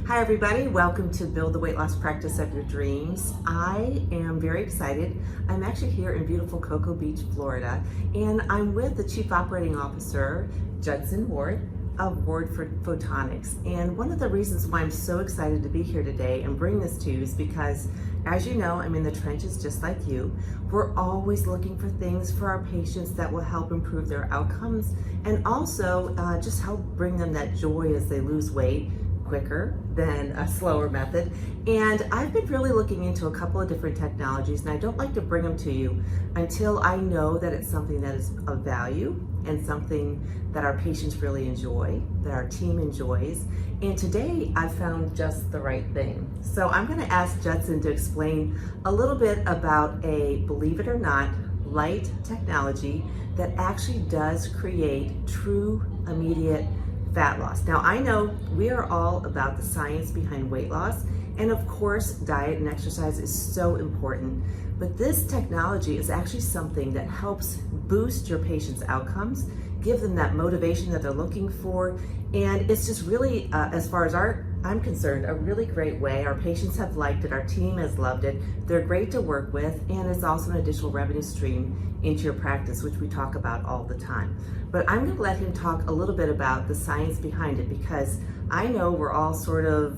Hi everybody, welcome to Build the Weight Loss Practice of Your Dreams. I am very excited. I'm actually here in beautiful Cocoa Beach, Florida, and I'm with the Chief Operating Officer, Judson Ward of Ward for Photonics. And one of the reasons why I'm so excited to be here today and bring this to you is because, as you know, I'm in the trenches just like you. We're always looking for things for our patients that will help improve their outcomes and also just help bring them that joy as they lose weight quicker than a slower method. And I've been really looking into a couple of different technologies, and I don't like to bring them to you until I know that it's something that is of value and something that our patients really enjoy, that our team enjoys. And today I found just the right thing. So I'm going to ask Judson to explain a little bit about a, believe it or not, light technology that actually does create true immediate fat loss. Now, I know we are all about the science behind weight loss, and of course, diet and exercise is so important, but this technology is actually something that helps boost your patients' outcomes, give them that motivation that they're looking for, and it's just really, as far as I'm concerned, a really great way. Our patients have liked it, our team has loved it, they're great to work with, and it's also an additional revenue stream into your practice, which we talk about all the time. But I'm gonna let him talk a little bit about the science behind it, because I know we're all sort of,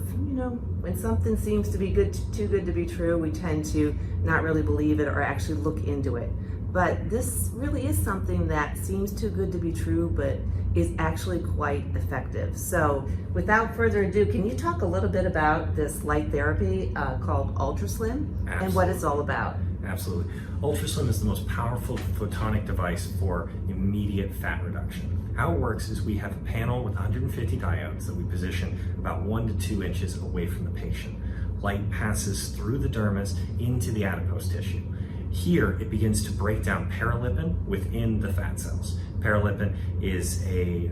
when something seems to be too good to be true, we tend to not really believe it or actually look into it. But this really is something that seems too good to be true, but is actually quite effective. So without further ado, can you talk a little bit about this light therapy called UltraSlim and what it's all about? Absolutely. UltraSlim is the most powerful photonic device for immediate fat reduction. How it works is we have a panel with 150 diodes that we position about 1 to 2 inches away from the patient. Light passes through the dermis into the adipose tissue. Here, it begins to break down paralipin within the fat cells. Paralipin is a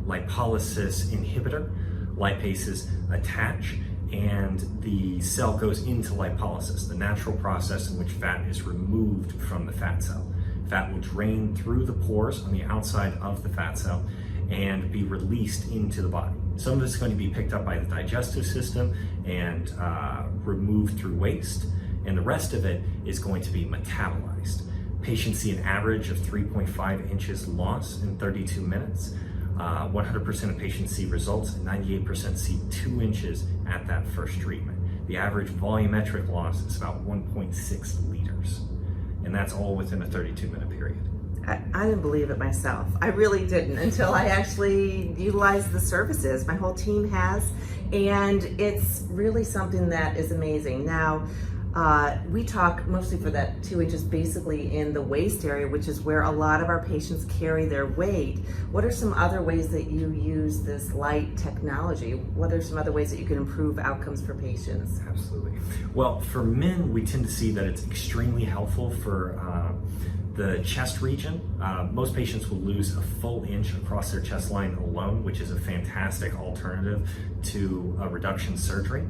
lipolysis inhibitor. Lipases attach and the cell goes into lipolysis, the natural process in which fat is removed from the fat cell. Fat will drain through the pores on the outside of the fat cell and be released into the body. Some of it's going to be picked up by the digestive system and removed through waste, and the rest of it is going to be metabolized. Patients see an average of 3.5 inches loss in 32 minutes. 100% of patients see results, and 98% see 2 inches at that first treatment. The average volumetric loss is about 1.6 liters, and that's all within a 32-minute period. I didn't believe it myself. I really didn't until I actually utilized the services. My whole team has, and it's really something that is amazing. Now, we talk mostly for that 2 inches basically in the waist area, which is where a lot of our patients carry their weight. What are some other ways that you use this light technology? What are some other ways that you can improve outcomes for patients? Absolutely. Well, for men, we tend to see that it's extremely helpful for the chest region. Most patients will lose a full inch across their chest line alone, which is a fantastic alternative to a reduction surgery.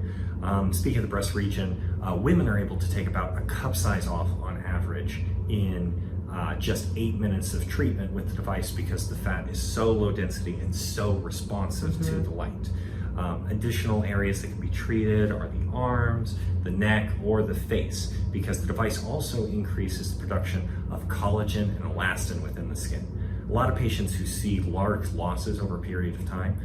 Speaking of the breast region, women are able to take about a cup size off on average in just 8 minutes of treatment with the device, because the fat is so low density and so responsive to the light. Additional areas that can be treated are the arms, the neck, or the face, because the device also increases the production of collagen and elastin within the skin. A lot of patients who see large losses over a period of time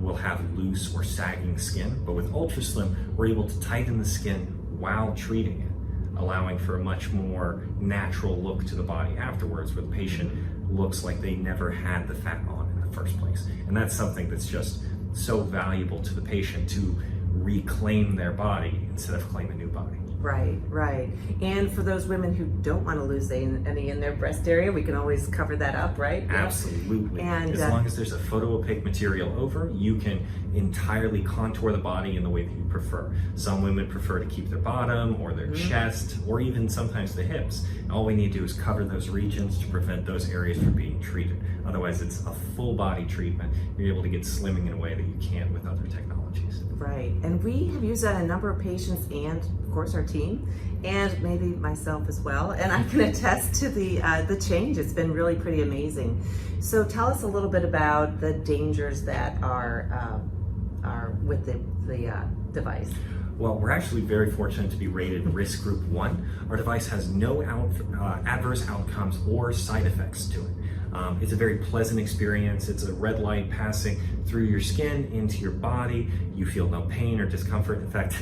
will have loose or sagging skin, but with UltraSlim, we're able to tighten the skin while treating it, allowing for a much more natural look to the body afterwards, where the patient looks like they never had the fat on in the first place. And that's something that's just so valuable to the patient, to reclaim their body instead of claim a new body. Right, right. And for those women who don't want to lose any in their breast area, we can always cover that up, right? Absolutely. And as long as there's a photoopaque material over, you can entirely contour the body in the way that you prefer. Some women prefer to keep their bottom or their chest, or even sometimes the hips. All we need to do is cover those regions to prevent those areas from being treated. Otherwise, it's a full body treatment. You're able to get slimming in a way that you can't with other technologies. Right, and we have used that in a number of patients, and of course our team, and maybe myself as well, and I can attest to the change. It's been really pretty amazing. So tell us a little bit about the dangers that are with the device? Well, we're actually very fortunate to be rated risk group 1. Our device has no adverse outcomes or side effects to it. It's a very pleasant experience. It's a red light passing through your skin into your body. You feel no pain or discomfort. In fact,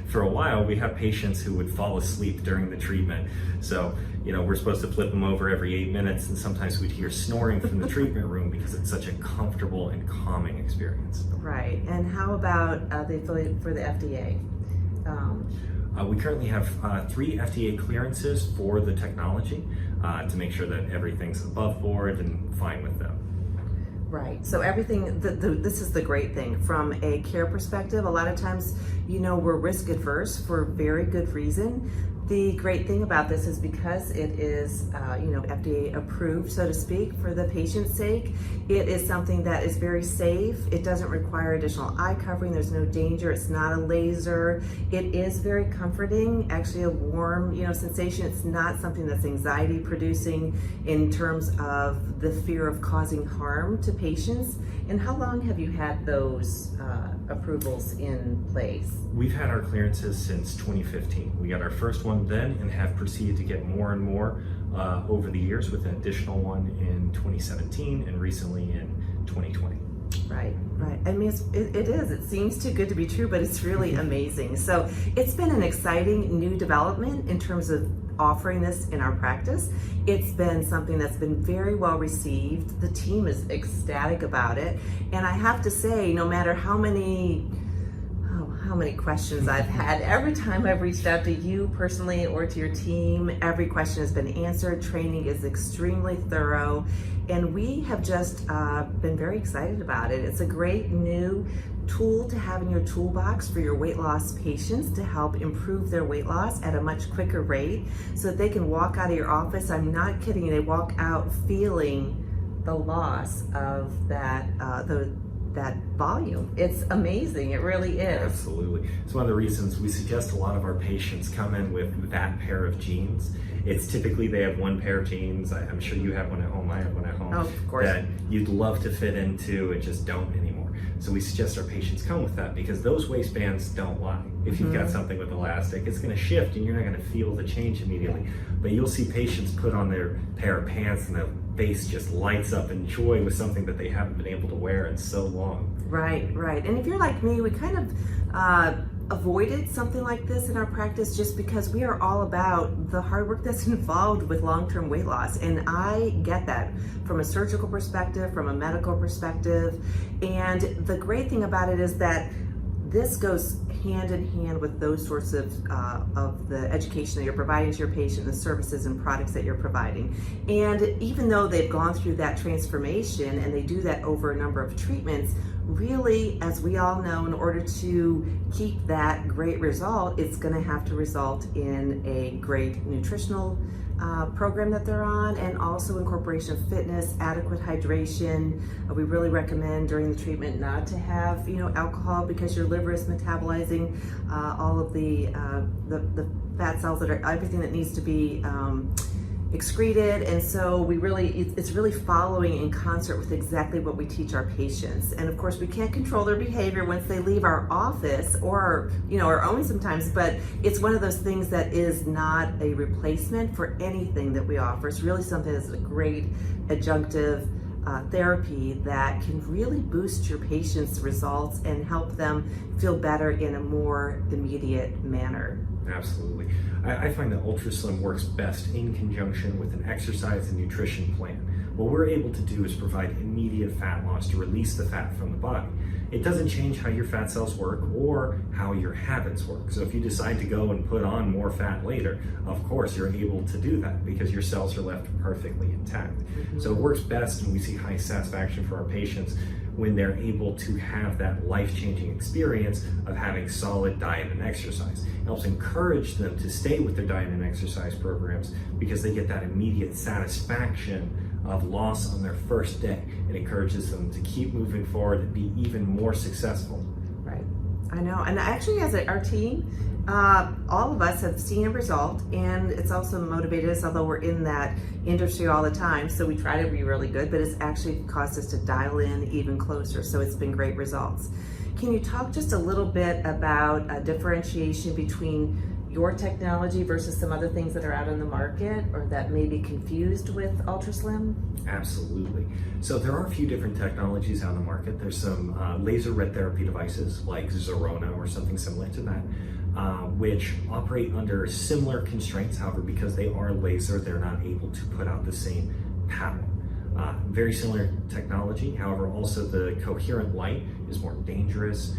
for a while, we have patients who would fall asleep during the treatment. So, we're supposed to flip them over every 8 minutes, and sometimes we'd hear snoring from the treatment room because it's such a comfortable and calming experience. Right. And how about for the FDA? We currently have 3 FDA clearances for the technology to make sure that everything's above board and fine with them. Right. So everything, this is the great thing from a care perspective. A lot of times, we're risk adverse for very good reason. The great thing about this is because it is, FDA approved, so to speak, for the patient's sake. It is something that is very safe. It doesn't require additional eye covering. There's no danger. It's not a laser. It is very comforting, actually a warm, sensation. It's not something that's anxiety producing in terms of the fear of causing harm to patients. And how long have you had those approvals in place? We've had our clearances since 2015. We got our first one then and have proceeded to get more and more over the years, with an additional one in 2017 and recently in 2020. Right. I mean, it seems too good to be true, but it's really amazing. So it's been an exciting new development in terms of offering this in our practice. It's been something that's been very well received. The team is ecstatic about it. And I have to say, no matter how many questions I've had, every time I've reached out to you personally or to your team, every question has been answered. Training is extremely thorough, and we have just been very excited about it. It's a great new tool to have in your toolbox for your weight loss patients to help improve their weight loss at a much quicker rate so that they can walk out of your office. I'm not kidding, they walk out feeling the loss of that volume. It's amazing, it really is. Absolutely. It's one of the reasons we suggest a lot of our patients come in with that pair of jeans. It's typically they have one pair of jeans. I'm sure you have one at home, I have one at home. Oh, of course. That you'd love to fit into and just don't anymore. So we suggest our patients come with that because those waistbands don't lie. If you've got something with elastic, it's going to shift and you're not going to feel the change immediately. But you'll see patients put on their pair of pants and their face just lights up in joy with something that they haven't been able to wear in so long. Right. And if you're like me, we kind of avoided something like this in our practice just because we are all about the hard work that's involved with long-term weight loss. And I get that from a surgical perspective, from a medical perspective. And the great thing about it is that this goes hand in hand with those sorts of the education that you're providing to your patient, the services and products that you're providing. And even though they've gone through that transformation and they do that over a number of treatments, really, as we all know, in order to keep that great result, it's going to have to result in a great nutritional program that they're on, and also incorporation of fitness, adequate hydration. We really recommend during the treatment not to have alcohol because your liver is metabolizing all of the fat cells that are everything that needs to be excreted. And so it's really following in concert with exactly what we teach our patients. And of course we can't control their behavior once they leave our office or our own sometimes, but it's one of those things that is not a replacement for anything that we offer. It's really something that's a great adjunctive therapy that can really boost your patients' results and help them feel better in a more immediate manner. Absolutely. I find that UltraSlim works best in conjunction with an exercise and nutrition plan. What we're able to do is provide immediate fat loss to release the fat from the body. It doesn't change how your fat cells work or how your habits work. So if you decide to go and put on more fat later, of course you're able to do that because your cells are left perfectly intact. So it works best, and we see high satisfaction for our patients when they're able to have that life-changing experience of having solid diet and exercise. It helps encourage them to stay with their diet and exercise programs because they get that immediate satisfaction of loss on their first day. It encourages them to keep moving forward and be even more successful. Right, I know. And actually as our team, all of us have seen a result, and it's also motivated us, although we're in that industry all the time, so we try to be really good, but it's actually caused us to dial in even closer. So it's been great results. Can you talk just a little bit about a differentiation between your technology versus some other things that are out on the market or that may be confused with UltraSlim? Absolutely. So there are a few different technologies out on the market. There's some laser red therapy devices like Zerona or something similar to that, which operate under similar constraints. However, because they are laser, they're not able to put out the same power. Very similar technology. However, also the coherent light is more dangerous.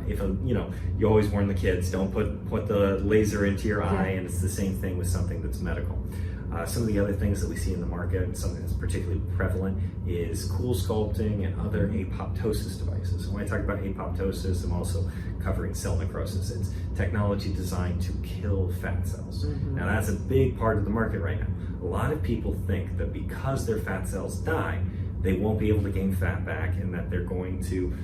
You always warn the kids, don't put the laser into your eye, and it's the same thing with something that's medical. Some of the other things that we see in the market, and something that's particularly prevalent, is cool sculpting and other apoptosis devices. When I talk about apoptosis, I'm also covering cell necrosis. It's technology designed to kill fat cells. Now that's a big part of the market right now. A lot of people think that because their fat cells die, they won't be able to gain fat back, and that they're going to,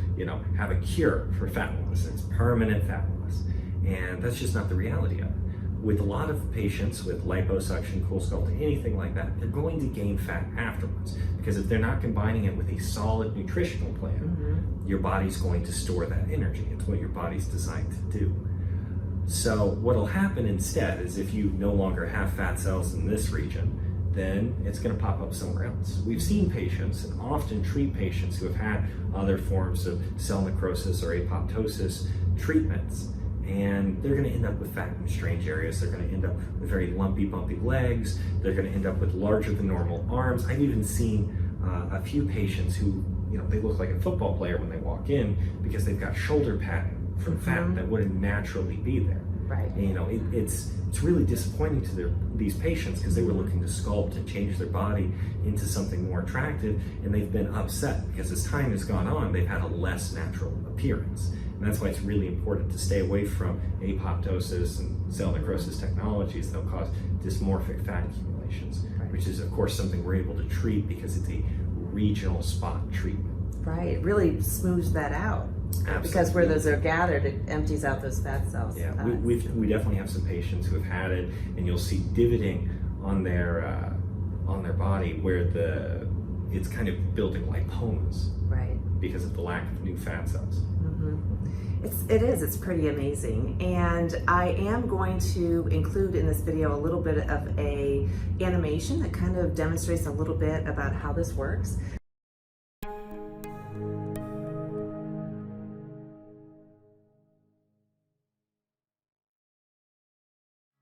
have a cure for fat loss. It's permanent fat loss. And that's just not the reality of it. With a lot of patients with liposuction, cool sculpting, anything like that, they're going to gain fat afterwards. Because if they're not combining it with a solid nutritional plan, your body's going to store that energy. It's what your body's designed to do. So what'll happen instead is if you no longer have fat cells in this region, then it's going to pop up somewhere else. We've seen patients and often treat patients who have had other forms of cell necrosis or apoptosis treatments, and they're going to end up with fat in strange areas. They're going to end up with very lumpy, bumpy legs. They're going to end up with larger than normal arms. I've even seen a few patients who, they look like a football player when they walk in because they've got shoulder padding from fat that wouldn't naturally be there. Right. And, it's really disappointing to these patients because they were looking to sculpt and change their body into something more attractive, and they've been upset because as time has gone on, they've had a less natural appearance. And that's why it's really important to stay away from apoptosis and cell necrosis technologies that'll cause dysmorphic fat accumulations, which is, of course, something we're able to treat because it's a regional spot treatment. Right, it really smooths that out. Absolutely. Because where those are gathered, it empties out those fat cells. Yeah, we definitely have some patients who have had it, and you'll see divoting on their body where it's kind of building lipomas. Right. Because of the lack of new fat cells. It's pretty amazing. And I am going to include in this video a little bit of a animation that kind of demonstrates a little bit about how this works.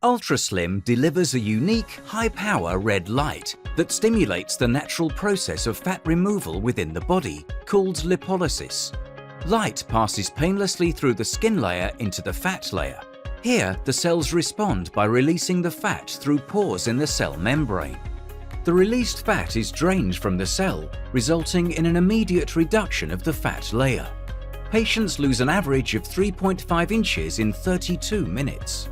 UltraSlim delivers a unique, high-power red light that stimulates the natural process of fat removal within the body, called lipolysis. Light passes painlessly through the skin layer into the fat layer. Here, the cells respond by releasing the fat through pores in the cell membrane. The released fat is drained from the cell, resulting in an immediate reduction of the fat layer. Patients lose an average of 3.5 inches in 32 minutes.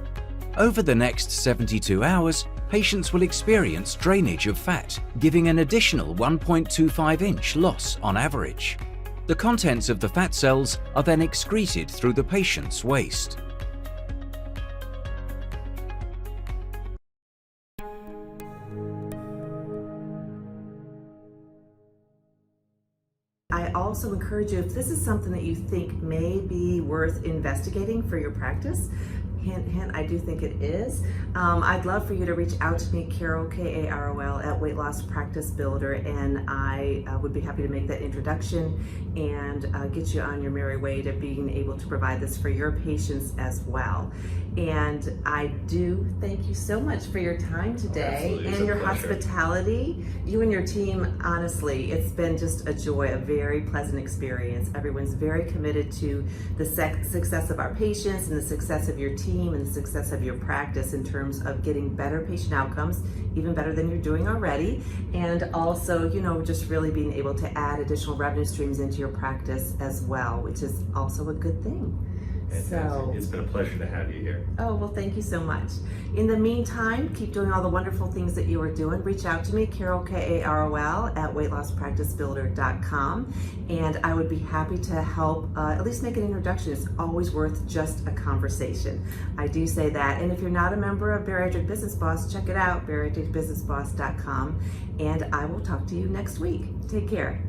Over the next 72 hours, patients will experience drainage of fat, giving an additional 1.25-inch loss on average. The contents of the fat cells are then excreted through the patient's waste. I also encourage you, if this is something that you think may be worth investigating for your practice, hint, hint, I do think it is. I'd love for you to reach out to me, Carol, K-A-R-O-L, at Weight Loss Practice Builder, and I would be happy to make that introduction and get you on your merry way to being able to provide this for your patients as well. And I do thank you so much for your time today and your hospitality. You and your team, honestly, it's been just a joy, a very pleasant experience. Everyone's very committed to the success of our patients and the success of your team and the success of your practice in terms of getting better patient outcomes, even better than you're doing already. And also, just really being able to add additional revenue streams into your practice as well, which is also a good thing. So it's been a pleasure to have you here. Oh, well, thank you so much. In the meantime, keep doing all the wonderful things that you are doing. Reach out to me, Carol, K-A-R-O-L, at weightlosspracticebuilder.com, and I would be happy to help at least make an introduction. It's always worth just a conversation. I do say that. And if you're not a member of Bariatric Business Boss, check it out, bariatricbusinessboss.com, and I will talk to you next week. Take care.